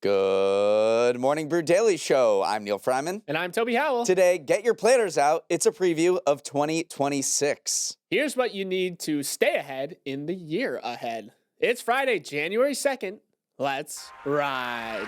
Good morning, Brew Daily show. I'm Neal Freyman. And I'm Toby Howell. Today, get your planners out. It's a preview of 2026. Here's what you need to stay ahead in the year ahead. It's Friday, January 2nd. Let's ride.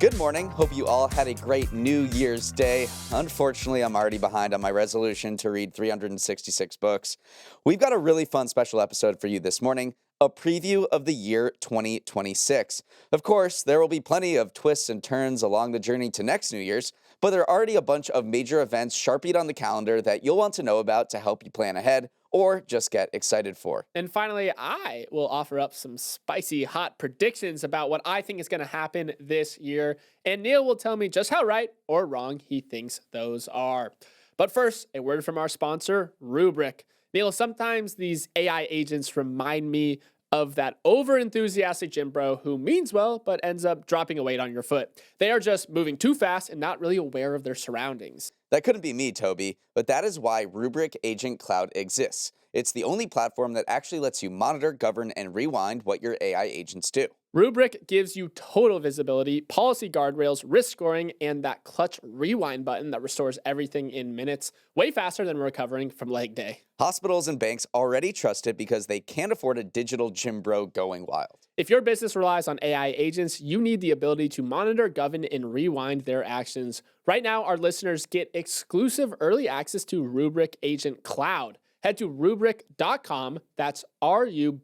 Good morning. Hope you all had a great New Year's Day. Unfortunately, I'm already behind on my resolution to read 366 books. We've got a really fun special episode for you this morning, a preview of the year 2026. Of course, there will be plenty of twists and turns along the journey to next New Year's, but there are already a bunch of major events sharpied on the calendar that you'll want to know about to help you plan ahead or just get excited for. And finally, I will offer up some spicy hot predictions about what I think is going to happen this year, and Neal will tell me just how right or wrong he thinks those are. But first, a word from our sponsor, Rubric. Neal, sometimes these AI agents remind me of that over-enthusiastic gym bro who means well but ends up dropping a weight on your foot. They are just moving too fast and not really aware of their surroundings. That couldn't be me, Toby, but that is why Rubric Agent Cloud exists. It's the only platform that actually lets you monitor, govern, and rewind what your AI agents do. Rubric gives you total visibility, policy guardrails, risk scoring, and that clutch rewind button that restores everything in minutes, way faster than recovering from leg day. Hospitals and banks already trust it because they can't afford a digital gym bro going wild. If your business relies on AI agents, you need the ability to monitor, govern, and rewind their actions. Right now, our listeners get exclusive early access to Rubric Agent Cloud. Head to Rubric.com, that's Rubric.com,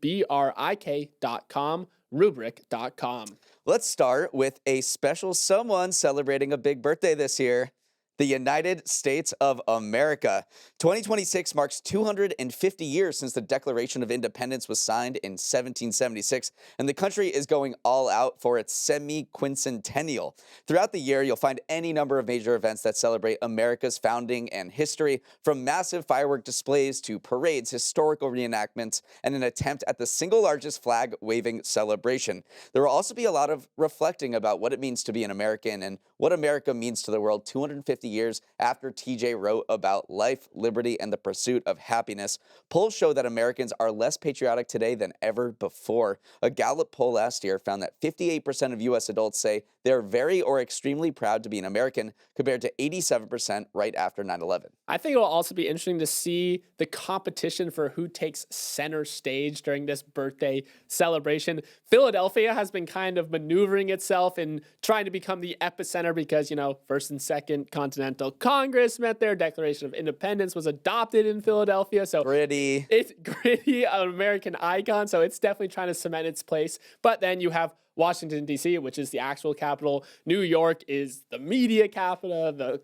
Rubric.com. Let's start with a special someone celebrating a big birthday this year. The United States of America. 2026 marks 250 years since the Declaration of Independence was signed in 1776, and the country is going all out for its semi-quincentennial. Throughout the year, you'll find any number of major events that celebrate America's founding and history, from massive firework displays to parades, historical reenactments, and an attempt at the single largest flag-waving celebration. There will also be a lot of reflecting about what it means to be an American and what America means to the world 250 years after TJ wrote about life, liberty, and the pursuit of happiness. Polls show that Americans are less patriotic today than ever before. A Gallup poll last year found that 58% of U.S. adults say they're very or extremely proud to be an American, compared to 87% right after 9/11. I think it'll also be interesting to see the competition for who takes center stage during this birthday celebration. Philadelphia has been kind of maneuvering itself and trying to become the epicenter because, First and Second Continental Congress met there. Declaration of Independence was adopted in Philadelphia. So Gritty. It's gritty, an American icon. So it's definitely trying to cement its place. But then you have Washington, D.C., which is the actual capital. New York is the media capital, the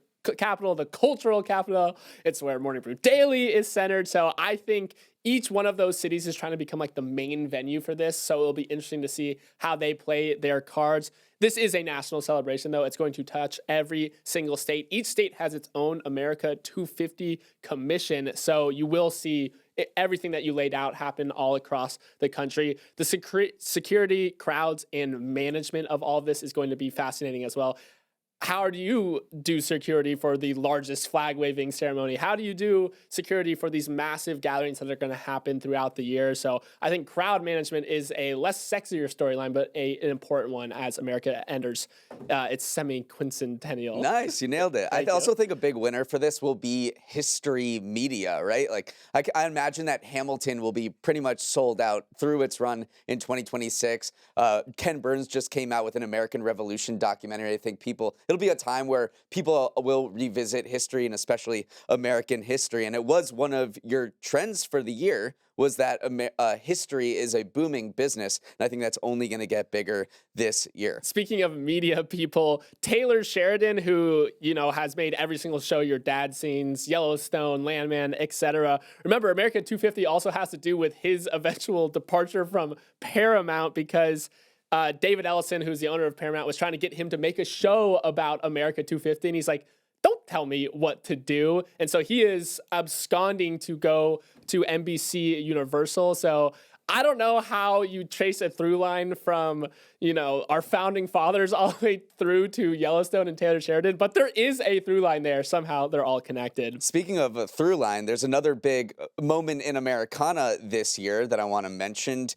cultural capital. It's where Morning Brew Daily is centered. So I think each one of those cities is trying to become like the main venue for this. So it'll be interesting to see how they play their cards. This is a national celebration, though. It's going to touch every single state. Each state has its own America 250 commission. So you will see everything that you laid out happen all across the country. The security, crowds, and management of all of this is going to be fascinating as well. How do you do security for the largest flag waving ceremony? How do you do security for these massive gatherings that are going to happen throughout the year? So I think crowd management is a less sexier storyline, but an important one as America enters its semi-quincentennial. Nice, you nailed it. I also think a big winner for this will be history media, right? Like I imagine that Hamilton will be pretty much sold out through its run in 2026. Ken Burns just came out with an American Revolution documentary. I think it'll be a time where people will revisit history and especially American history. And it was one of your trends for the year was that history is a booming business. And I think that's only going to get bigger this year. Speaking of media people, Taylor Sheridan, who, has made every single show your dad scenes, Yellowstone, Landman, etc. Remember, America 250 also has to do with his eventual departure from Paramount because David Ellison, who's the owner of Paramount, was trying to get him to make a show about America 250. And he's like, don't tell me what to do. And so he is absconding to go to NBC Universal. So I don't know how you trace a through line from, our founding fathers all the way through to Yellowstone and Taylor Sheridan, but there is a through line there. Somehow they're all connected. Speaking of a through line, there's another big moment in Americana this year that I want to mention.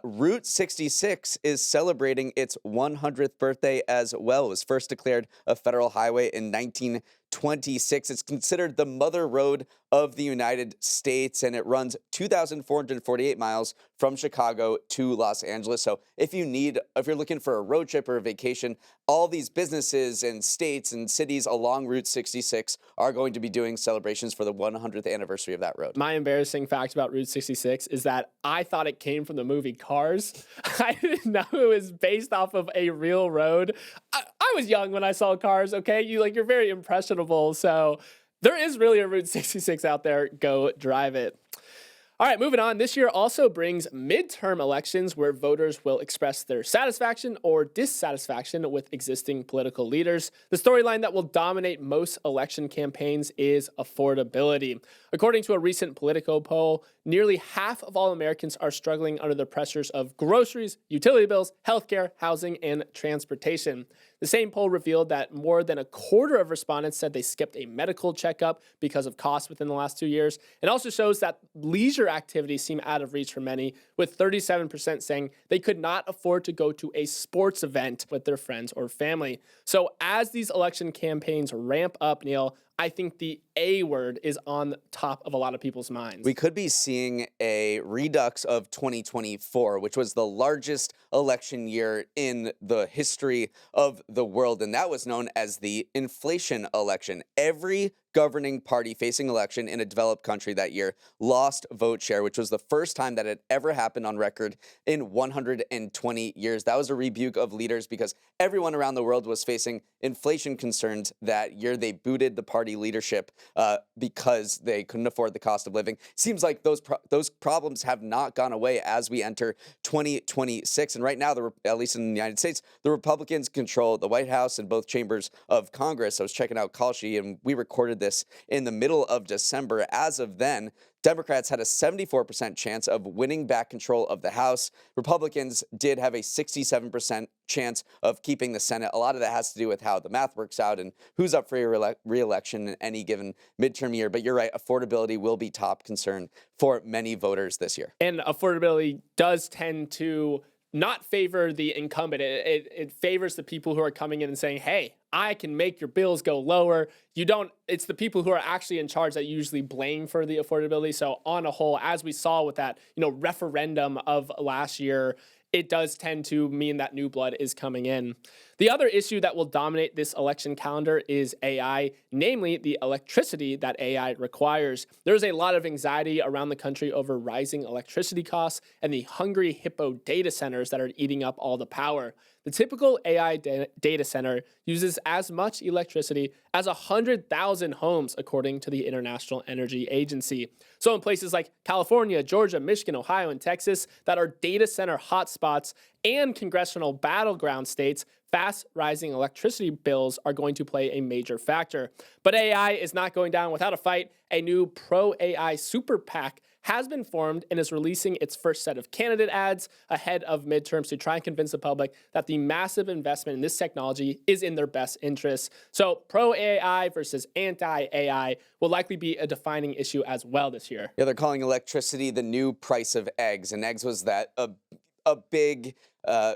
Route 66 is celebrating its 100th birthday as well. It was first declared a federal highway in 1926. It's considered the mother road of the United States, and it runs 2,448 miles from Chicago to Los Angeles. So if you're looking for a road trip or a vacation, all these businesses and states and cities along Route 66 are going to be doing celebrations for the 100th anniversary of that road. My embarrassing fact about Route 66 is that I thought it came from the movie Cars. I didn't know it was based off of a real road. I was young when I saw Cars, okay? You're very impressionable, so there is really a Route 66 out there. Go drive it. All right, moving on. This year also brings midterm elections where voters will express their satisfaction or dissatisfaction with existing political leaders. The storyline that will dominate most election campaigns is affordability. According to a recent Politico poll, nearly half of all Americans are struggling under the pressures of groceries, utility bills, healthcare, housing, and transportation. The same poll revealed that more than a quarter of respondents said they skipped a medical checkup because of costs within the last 2 years. It also shows that leisure activities seem out of reach for many, with 37% saying they could not afford to go to a sports event with their friends or family. So as these election campaigns ramp up, Neal, I think the A word is on top of a lot of people's minds. We could be seeing a redux of 2024, which was the largest election year in the history of the world, and that was known as the inflation election. Every governing party facing election in a developed country that year lost vote share, which was the first time that had ever happened on record in 120 years. That was a rebuke of leaders because everyone around the world was facing inflation concerns that year. They booted the party leadership because they couldn't afford the cost of living. Seems like those problems have not gone away as we enter 2026. And right now, at least in the United States, the Republicans control the White House and both chambers of Congress. I was checking out Kalshi, and we recorded this in the middle of December. As of then, Democrats had a 74% chance of winning back control of the House. Republicans did have a 67% chance of keeping the Senate. A lot of that has to do with how the math works out and who's up for re-election in any given midterm year. But you're right, affordability will be top concern for many voters this year. And affordability does tend to not favor the incumbent. It favors the people who are coming in and saying, hey, I can make your bills go lower. It's the people who are actually in charge that usually blame for the affordability. So on a whole, as we saw with that, referendum of last year, it does tend to mean that new blood is coming in. The other issue that will dominate this election calendar is AI, namely the electricity that AI requires. There's a lot of anxiety around the country over rising electricity costs and the hungry hippo data centers that are eating up all the power. The typical AI data center uses as much electricity as 100,000 homes, according to the International Energy Agency. So in places like California, Georgia, Michigan, Ohio, and Texas that are data center hotspots and congressional battleground states, fast rising electricity bills are going to play a major factor. But AI is not going down without a fight. A new pro-AI super PAC has been formed and is releasing its first set of candidate ads ahead of midterms to try and convince the public that the massive investment in this technology is in their best interests. So pro-AI versus anti-AI will likely be a defining issue as well this year. Yeah, they're calling electricity the new price of eggs, and eggs was a big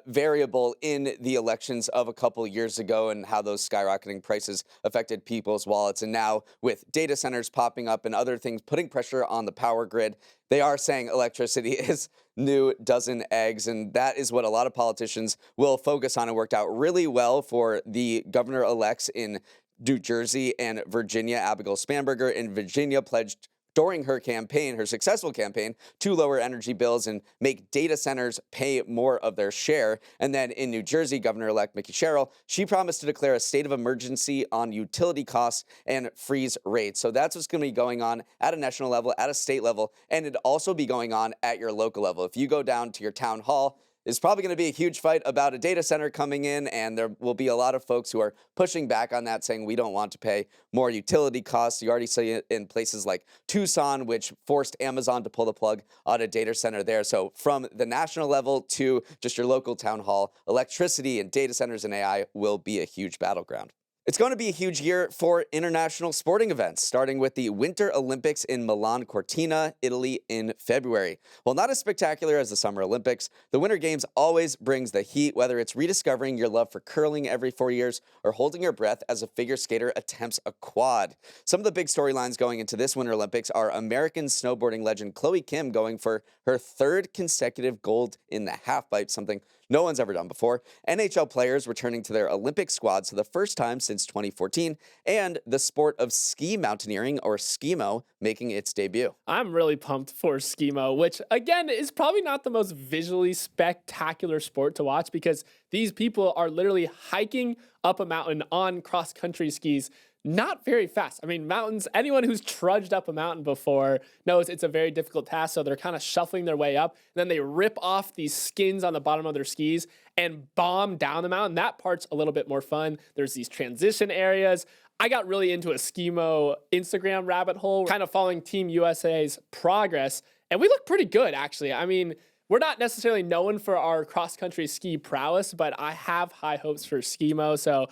variable in the elections of a couple years ago and how those skyrocketing prices affected people's wallets. And now with data centers popping up and other things putting pressure on the power grid, they are saying electricity is new dozen eggs. And that is what a lot of politicians will focus on. It worked out really well for the governor-elects in New Jersey and Virginia. Abigail Spanberger in Virginia pledged during her campaign, her successful campaign, to lower energy bills and make data centers pay more of their share. And then in New Jersey, Governor-elect Mickey Sherrill, she promised to declare a state of emergency on utility costs and freeze rates. So that's what's going to be going on at a national level, at a state level, and it'd also be going on at your local level. If you go down to your town hall, There's probably going to be a huge fight about a data center coming in, and there will be a lot of folks who are pushing back on that, saying we don't want to pay more utility costs. You already see it in places like Tucson, which forced Amazon to pull the plug on a data center there. So from the national level to just your local town hall, electricity and data centers and AI will be a huge battleground. It's going to be a huge year for international sporting events, starting with the Winter Olympics in Milan Cortina, Italy in February. While not as spectacular as the Summer Olympics, the Winter Games always brings the heat, whether it's rediscovering your love for curling every 4 years or holding your breath as a figure skater attempts a quad. Some of the big storylines going into this Winter Olympics are American snowboarding legend Chloe Kim going for her third consecutive gold in the halfpipe, something no one's ever done before, NHL players returning to their Olympic squads for the first time since 2014, and the sport of ski mountaineering, or skimo, making its debut. I'm really pumped for skimo, which again is probably not the most visually spectacular sport to watch because these people are literally hiking up a mountain on cross-country skis. Not very fast. I mean, mountains, anyone who's trudged up a mountain before knows it's a very difficult task. So they're kind of shuffling their way up. And then they rip off these skins on the bottom of their skis and bomb down the mountain. That part's a little bit more fun. There's these transition areas. I got really into a skimo Instagram rabbit hole, kind of following Team USA's progress. And we look pretty good, actually. I mean, we're not necessarily known for our cross-country ski prowess, but I have high hopes for skimo. So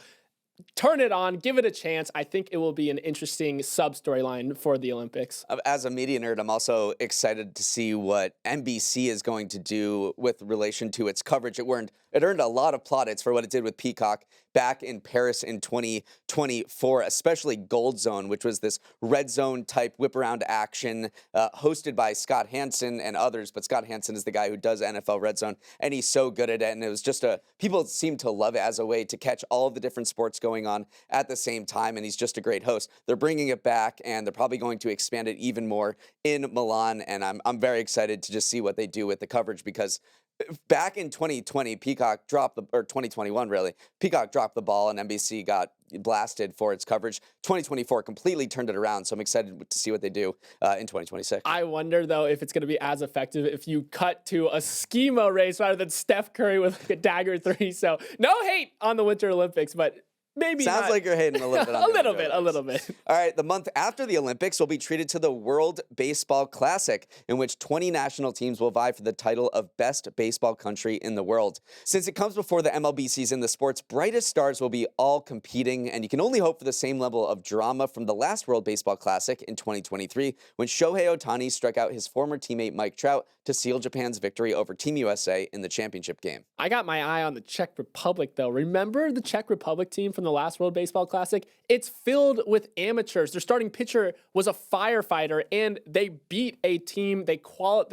turn it on, give it a chance. I think it will be an interesting sub-storyline for the Olympics. As a media nerd, I'm also excited to see what NBC is going to do with relation to its coverage. It earned a lot of plaudits for what it did with Peacock back in Paris in 2024, especially Gold Zone, which was this red zone type whip around action hosted by Scott Hansen and others. But Scott Hansen is the guy who does NFL Red Zone, and he's so good at it. And it was just people seem to love it as a way to catch all of the different sports going on at the same time. And he's just a great host. They're bringing it back, and they're probably going to expand it even more in Milan. And I'm very excited to just see what they do with the coverage, because back in 2020, Peacock dropped 2021 really, Peacock dropped the ball and NBC got blasted for its coverage. 2024 completely turned it around, so I'm excited to see what they do in 2026. I wonder, though, if it's going to be as effective if you cut to a skimo race rather than Steph Curry with like a dagger three. So no hate on the Winter Olympics, but maybe Sounds not. like you're hating a little bit on a little bit. All right, the month after the Olympics will be treated to the World Baseball Classic, in which 20 national teams will vie for the title of best baseball country in the world. Since it comes before the MLB season, the sport's brightest stars will be all competing, and you can only hope for the same level of drama from the last World Baseball Classic in 2023, when Shohei Ohtani struck out his former teammate Mike Trout to seal Japan's victory over Team USA in the championship game. I got my eye on the Czech Republic, though. Remember the Czech Republic team from the last World Baseball Classic? It's filled with amateurs. Their starting pitcher was a firefighter, and they beat a team. They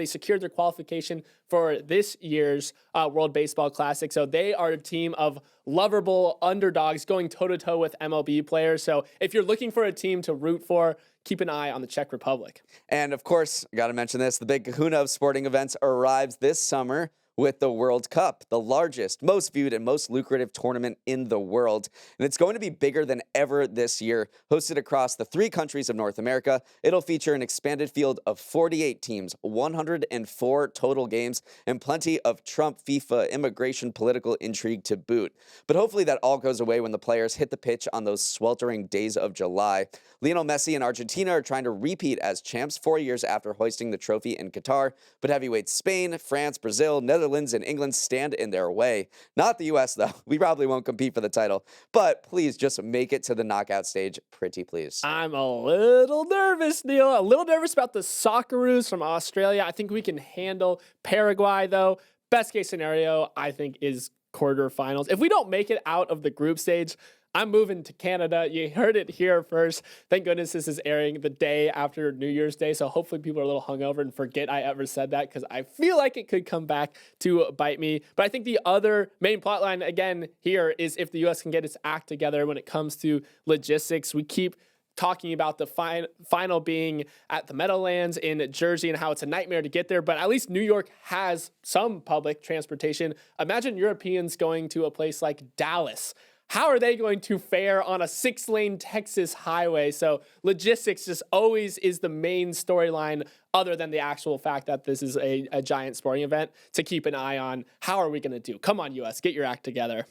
secured their qualification for this year's World Baseball Classic. So they are a team of lovable underdogs going toe-to-toe with MLB players. So if you're looking for a team to root for, keep an eye on the Czech Republic. And of course, got to mention this, the big kahuna of sporting events arrives this summer with the World Cup, the largest, most viewed, and most lucrative tournament in the world. And it's going to be bigger than ever this year. Hosted across the 3 countries of North America, it'll feature an expanded field of 48 teams, 104 total games, and plenty of Trump, FIFA, immigration, political intrigue to boot. But hopefully that all goes away when the players hit the pitch on those sweltering days of July. Lionel Messi and Argentina are trying to repeat as champs 4 years after hoisting the trophy in Qatar, but heavyweights Spain, France, Brazil, Netherlands, and England stand in their way. Not the U.S., though. We probably won't compete for the title, but please just make it to the knockout stage, pretty please. I'm a little nervous, Neal. A little nervous about the Socceroos from Australia. I think we can handle Paraguay, though. Best case scenario, I think, is quarterfinals. If we don't make it out of the group stage, I'm moving to Canada. You heard it here first. Thank goodness this is airing the day after New Year's Day, so hopefully people are a little hungover and forget I ever said that, because I feel like it could come back to bite me. But I think the other main plotline, again, here is if the U.S. can get its act together when it comes to logistics. We keep talking about the final being at the Meadowlands in Jersey and how it's a nightmare to get there, but at least New York has some public transportation. Imagine Europeans going to a place like Dallas. how are they going to fare on a 6-lane Texas highway? So logistics just always is the main storyline, other than the actual fact that this is a giant sporting event, to keep an eye on. How are we going to do? Come on, US, get your act together.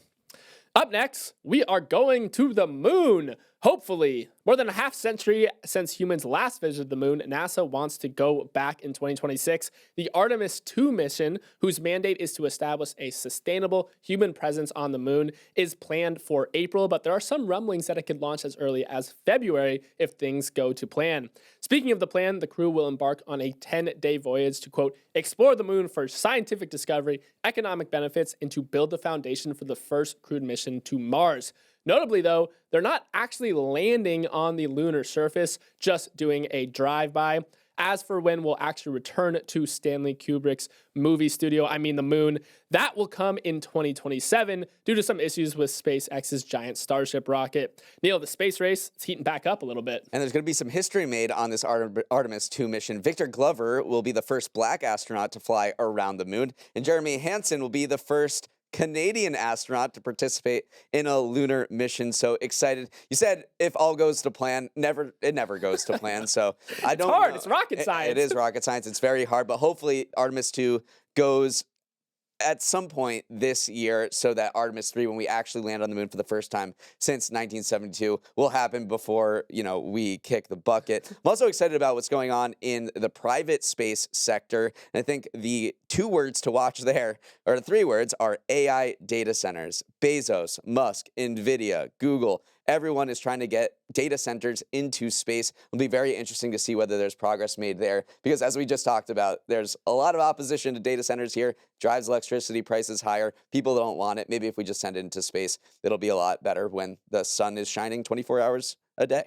Up next, we are going to the moon. Hopefully, more than a half century since humans last visited the moon, NASA wants to go back in 2026. The Artemis 2 mission, whose mandate is to establish a sustainable human presence on the moon, is planned for April, but there are some rumblings that it could launch as early as February if things go to plan. Speaking of the plan, the crew will embark on a 10-day voyage to, quote, explore the moon for scientific discovery, economic benefits, and to build the foundation for the first crewed mission to Mars. Notably, though, they're not actually landing on the lunar surface, just doing a drive-by. As for when we'll actually return to Stanley Kubrick's movie studio, the moon, that will come in 2027 due to some issues with SpaceX's giant Starship rocket. Neal, the space race is heating back up a little bit. And there's going to be some history made on this Artemis 2 mission. Victor Glover will be the first black astronaut to fly around the moon, and Jeremy Hansen will be the first Canadian astronaut to participate in a lunar mission. So excited. You said if all goes to plan, it never goes to plan. So I don't It's hard. know. It's rocket science. It is rocket science. It's very hard, but hopefully Artemis 2 goes at some point this year so that Artemis 3, when we actually land on the moon for the first time since 1972, will happen before, we kick the bucket. I'm also excited about what's going on in the private space sector. And I think the 2 words to watch there, or the 3 words, are AI data centers. Bezos, Musk, NVIDIA, Google, everyone is trying to get data centers into space. It'll be very interesting to see whether there's progress made there, because as we just talked about, there's a lot of opposition to data centers here, drives electricity prices higher. People don't want it. Maybe if we just send it into space, it'll be a lot better when the sun is shining 24 hours a day.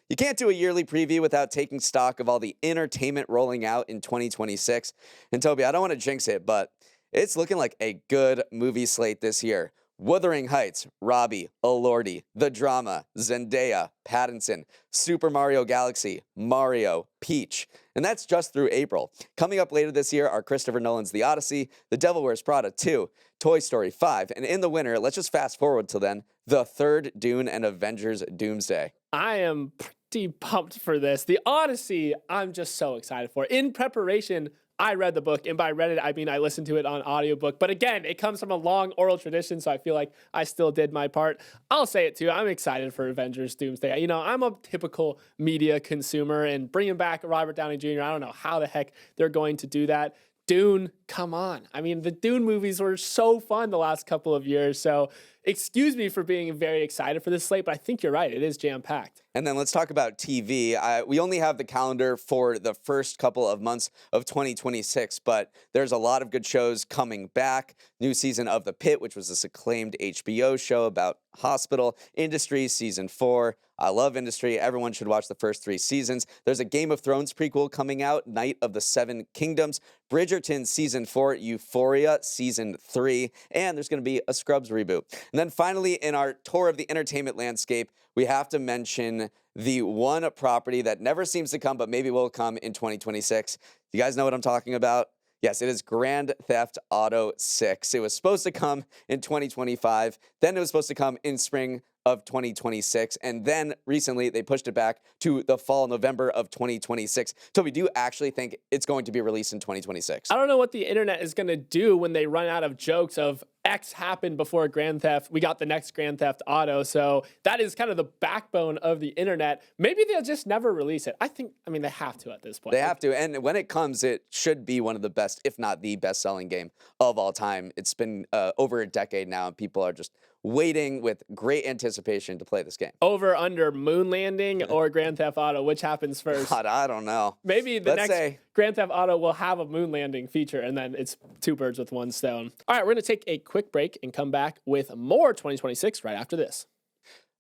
You can't do a yearly preview without taking stock of all the entertainment rolling out in 2026. And Toby, I don't want to jinx it, but it's looking like a good movie slate this year. Wuthering Heights, Robbie, Elordi, The Drama, Zendaya, Pattinson, Super Mario Galaxy, Mario, Peach. And that's just through April. Coming up later this year are Christopher Nolan's The Odyssey, The Devil Wears Prada 2, Toy Story 5, and in the winter, let's just fast forward till then, the third Dune and Avengers Doomsday. I am pretty pumped for this. The Odyssey, I'm just so excited for. In preparation, I read the book, and by read it, I mean I listened to it on audiobook. But again, it comes from a long oral tradition, so I feel like I still did my part. I'll say it too. I'm excited for Avengers Doomsday. I'm a typical media consumer, and bringing back Robert Downey Jr., I don't know how the heck they're going to do that. Dune, come on. The Dune movies were so fun the last couple of years, so excuse me for being very excited for this slate, but I think you're right. It is jam-packed. And then let's talk about TV. We only have the calendar for the first couple of months of 2026, but there's a lot of good shows coming back. New season of The Pitt, which was this acclaimed HBO show about hospital industry, season 4. I love Industry. Everyone should watch the first 3 seasons. There's a Game of Thrones prequel coming out, Night of the Seven Kingdoms, Bridgerton season 4, Euphoria season 3, and there's going to be a Scrubs reboot. And then finally, in our tour of the entertainment landscape, we have to mention the one property that never seems to come, but maybe will come in 2026. You guys know what I'm talking about? Yes, it is Grand Theft Auto 6. It was supposed to come in 2025. Then it was supposed to come in spring of 2026. And then recently they pushed it back to the fall, November of 2026. Toby, do you actually think it's going to be released in 2026? I don't know what the internet is going to do when they run out of jokes of X happened before Grand Theft. We got the next Grand Theft Auto. So that is kind of the backbone of the internet. Maybe they'll just never release it. They have to at this point. They have to. And when it comes, it should be one of the best, if not the best-selling game of all time. It's been over a decade now, and people are just waiting with great anticipation to play this game. Over, under, moon landing, or Grand Theft Auto? Which happens first? God, I don't know. Maybe the next Grand Theft Auto will have a moon landing feature, and then it's 2 birds with 1 stone. All right, we're going to take a quick break and come back with more 2026 right after this.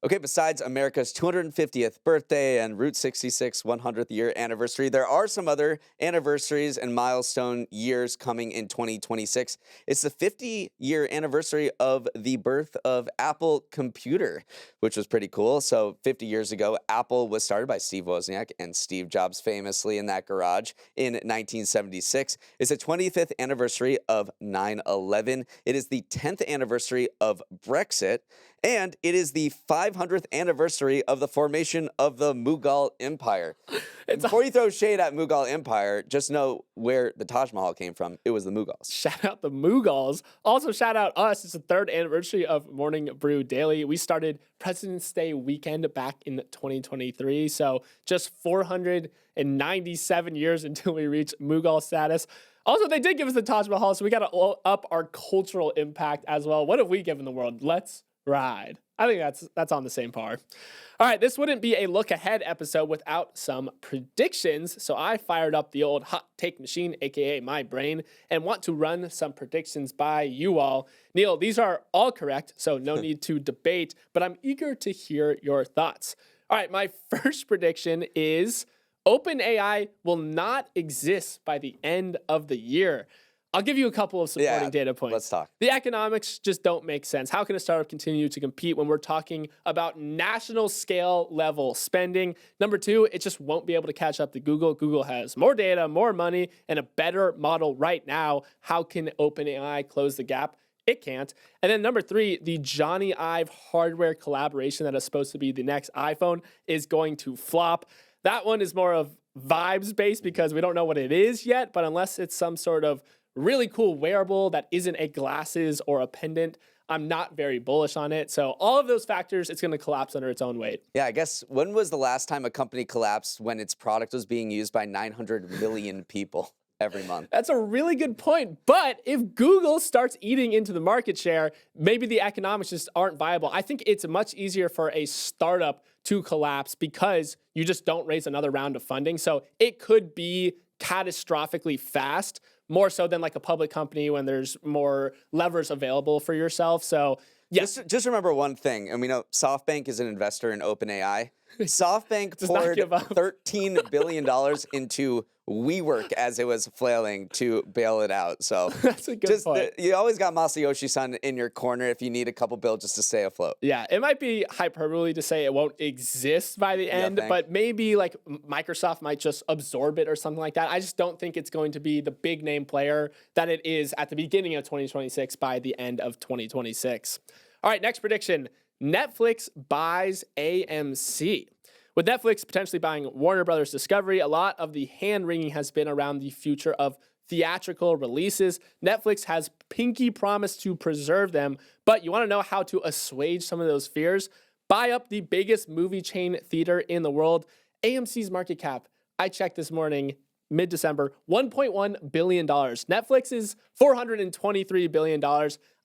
Okay, besides America's 250th birthday and Route 66 100th year anniversary, there are some other anniversaries and milestone years coming in 2026. It's the 50-year anniversary of the birth of Apple Computer, which was pretty cool. So 50 years ago, Apple was started by Steve Wozniak and Steve Jobs famously in that garage in 1976. It's the 25th anniversary of 9/11. It is the 10th anniversary of Brexit. And it is the 500th anniversary of the formation of the Mughal Empire. Before you throw shade at Mughal Empire, just know where the Taj Mahal came from. It was the Mughals. Shout out the Mughals. Also, shout out us. It's the 3rd anniversary of Morning Brew Daily. We started President's Day weekend back in 2023. So just 497 years until we reach Mughal status. Also, they did give us the Taj Mahal, so we got to up our cultural impact as well. What have we given the world? Let's ride. I think that's on the same par. All right, this wouldn't be a look ahead episode without some predictions. So I fired up the old hot take machine, aka my brain, and want to run some predictions by you all. Neal, these are all correct, so no need to debate, but I'm eager to hear your thoughts. All right, my first prediction is OpenAI will not exist by the end of the year. I'll give you a couple of supporting data points. Let's talk. The economics just don't make sense. How can a startup continue to compete when we're talking about national scale level spending? Number 2, it just won't be able to catch up to Google. Google has more data, more money, and a better model right now. How can OpenAI close the gap? It can't. And then number 3, the Johnny Ive hardware collaboration that is supposed to be the next iPhone is going to flop. That one is more of vibes based because we don't know what it is yet, but unless it's some sort of really cool wearable that isn't a glasses or a pendant, I'm not very bullish on it. So all of those factors, it's going to collapse under its own weight. Yeah, I guess when was the last time a company collapsed when its product was being used by 900 million people every month? That's a really good point. But if Google starts eating into the market share, maybe the economics just aren't viable. I think it's much easier for a startup to collapse because you just don't raise another round of funding. So it could be catastrophically fast, more so than like a public company when there's more levers available for yourself. So yes. Just remember one thing, and we know SoftBank is an investor in OpenAI. SoftBank poured $13 billion into WeWork as it was flailing to bail it out. So that's a good point. You always got Masayoshi-san in your corner if you need a couple bills just to stay afloat. Yeah, it might be hyperbole to say it won't exist by the end, but maybe like Microsoft might just absorb it or something like that. I just don't think it's going to be the big name player that it is at the beginning of 2026 by the end of 2026. All right, next prediction. Netflix buys AMC. With Netflix potentially buying Warner Brothers Discovery, a lot of the hand-wringing has been around the future of theatrical releases. Netflix has pinky promised to preserve them, but you want to know how to assuage some of those fears? Buy up the biggest movie chain theater in the world. AMC's market cap, I checked this morning, mid-December, $1.1 billion. Netflix is $423 billion.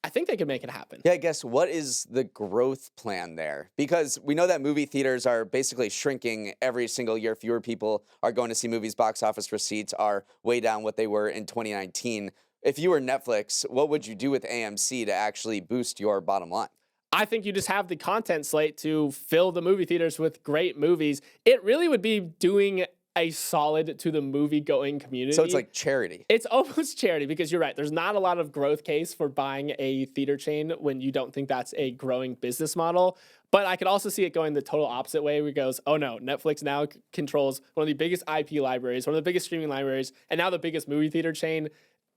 I think they could make it happen. Yeah, I guess what is the growth plan there? Because we know that movie theaters are basically shrinking every single year. Fewer people are going to see movies. Box office receipts are way down what they were in 2019. If you were Netflix, what would you do with AMC to actually boost your bottom line? I think you just have the content slate to fill the movie theaters with great movies. It really would be doing a solid to the movie-going community. So it's like charity. It's almost charity because you're right. There's not a lot of growth case for buying a theater chain when you don't think that's a growing business model. But I could also see it going the total opposite way where it goes, oh no, Netflix now controls one of the biggest IP libraries, one of the biggest streaming libraries, and now the biggest movie theater chain.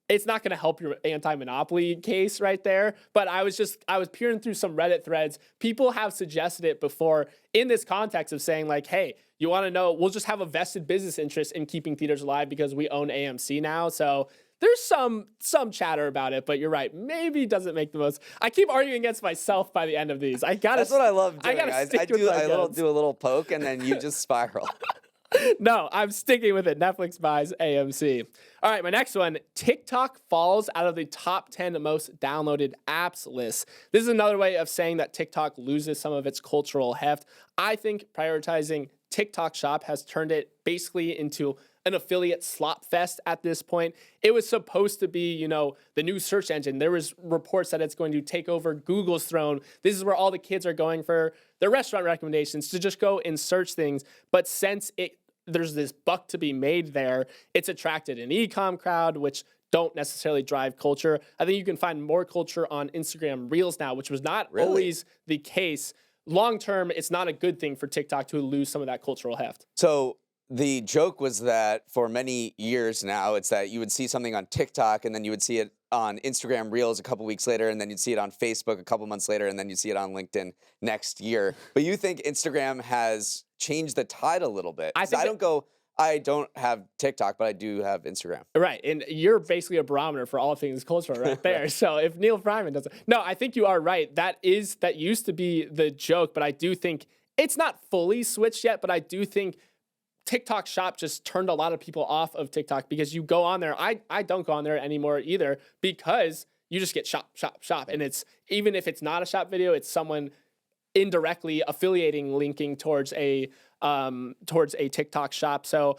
It's not going to help your anti-monopoly case right there. But I was peering through some Reddit threads. People have suggested it before in this context of saying like, hey, you want to know, we'll just have a vested business interest in keeping theaters alive because we own AMC now. So there's some chatter about it, but you're right. Maybe doesn't make the most. I keep arguing against myself by the end of these. That's what I love doing. I do a little poke and then you just spiral. No, I'm sticking with it. Netflix buys AMC. All right, my next one. TikTok falls out of the top 10 most downloaded apps list. This is another way of saying that TikTok loses some of its cultural heft. I think prioritizing TikTok Shop has turned it basically into an affiliate slop fest at this point. It was supposed to be, the new search engine. There was reports that it's going to take over Google's throne. This is where all the kids are going for their restaurant recommendations, to just go and search things. But since there's this buck to be made there, it's attracted an e-com crowd, which don't necessarily drive culture. I think you can find more culture on Instagram Reels now, which was not always the case. Long term, it's not a good thing for TikTok to lose some of that cultural heft. So the joke was that for many years now, it's that you would see something on TikTok and then you would see it on Instagram Reels a couple weeks later, and then you'd see it on Facebook a couple months later, and then you'd see it on LinkedIn next year. But you think Instagram has changed the tide a little bit? I don't have TikTok, but I do have Instagram. Right, and you're basically a barometer for all things cultural right there. So if Neal Freyman doesn't... No, I think you are right. That used to be the joke, but I do think it's not fully switched yet, but I do think TikTok Shop just turned a lot of people off of TikTok, because you go on there. I don't go on there anymore either, because you just get shop. And it's, even if it's not a shop video, it's someone indirectly affiliating, linking towards a TikTok shop. So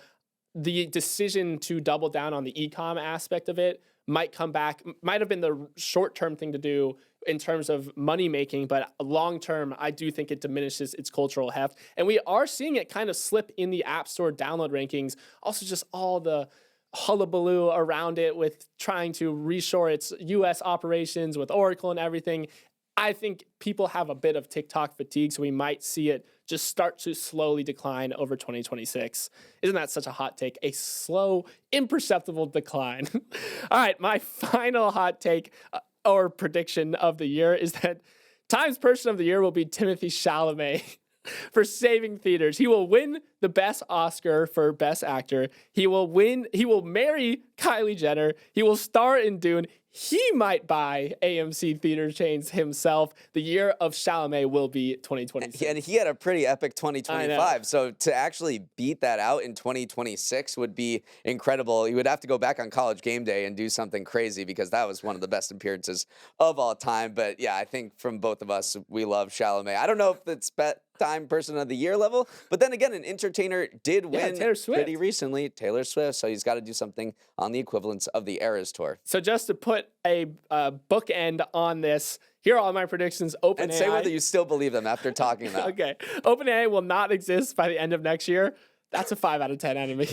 the decision to double down on the e-com aspect of it might have been the short-term thing to do in terms of money making, but long-term, I do think it diminishes its cultural heft. And we are seeing it kind of slip in the App Store download rankings. Also, just all the hullabaloo around it with trying to reshore its US operations with Oracle and everything. I think people have a bit of TikTok fatigue, so we might see it just start to slowly decline over 2026. Isn't that such a hot take? A slow, imperceptible decline. All right, my final hot take or prediction of the year is that Times Person of the Year will be Timothée Chalamet for Saving Theaters. He will win the Best Oscar for Best Actor. He will marry Kylie Jenner. He will star in Dune. He might buy AMC theater chains himself. The year of Chalamet will be 2026. And he had a pretty epic 2025. So to actually beat that out in 2026 would be incredible. He would have to go back on College Game Day and do something crazy, because that was one of the best appearances of all time. But yeah, I think from both of us, we love Chalamet. I don't know if it's Time Person of the Year level, but then again, an entertainer did win pretty recently, Taylor Swift. So he's got to do something on the equivalence of the Eras Tour. So just to put a bookend on this, here are all my predictions. OpenAI. And say whether you still believe them after talking about. Okay. OpenAI will not exist by the end of next year. That's a 5 out of 10 out of me.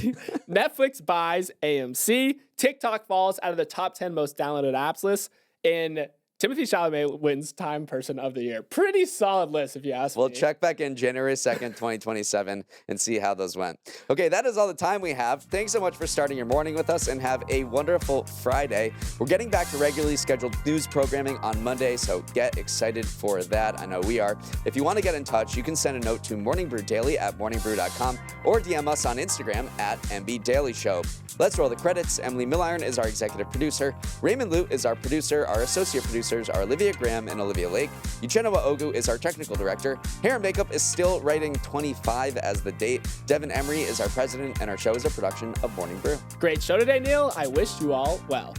Netflix buys AMC. TikTok falls out of the top 10 most downloaded apps list. And Timothée Chalamet wins Time Person of the Year. Pretty solid list, if you ask me. We'll check back in January 2nd, 2027, and see how those went. Okay, that is all the time we have. Thanks so much for starting your morning with us, and have a wonderful Friday. We're getting back to regularly scheduled news programming on Monday, so get excited for that. I know we are. If you want to get in touch, you can send a note to Morning Brew Daily at morningbrew.com or DM us on Instagram at MB Daily Show. Let's roll the credits. Emily Milliron is our executive producer. Raymond Lute is our producer. Our associate producers are Olivia Graham and Olivia Lake. Uchenna Ogu is our technical director. Hair and Makeup is still writing 25 as the date. Devin Emery is our president, and our show is a production of Morning Brew. Great show today, Neal. I wish you all well.